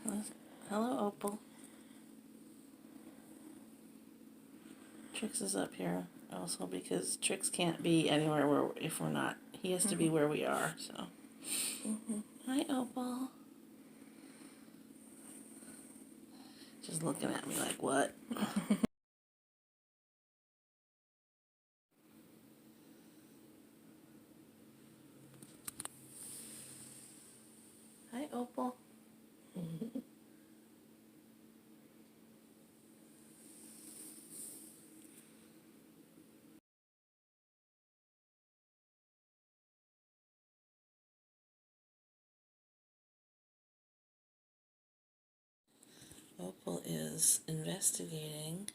Hello, Opal. Trix is up here also because Trix can't be anywhere where if we're not. He has to be where we are. So, hi, Opal. Just looking at me like, what? Hi, Opal. Opal is investigating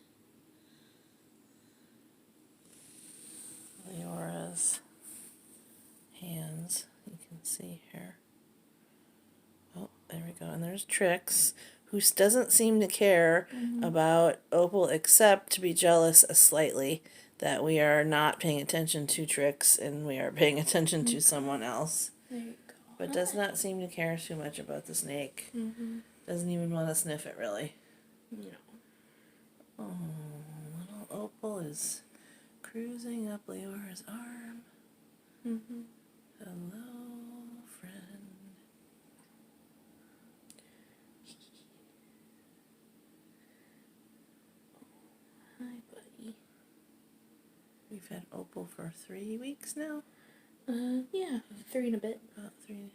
Liora's hands. You can see here. Oh, there we go. And there's Trix, who doesn't seem to care about Opal except to be jealous slightly that we are not paying attention to Trix and we are paying attention to someone else. There you go. But does not seem to care too much about the snake. Doesn't even want to sniff it, really. No. Oh, little Opal is cruising up Leora's arm. Hello, friend. Hi, buddy. We've had Opal for 3 weeks now. Yeah, 3 and a bit. About 3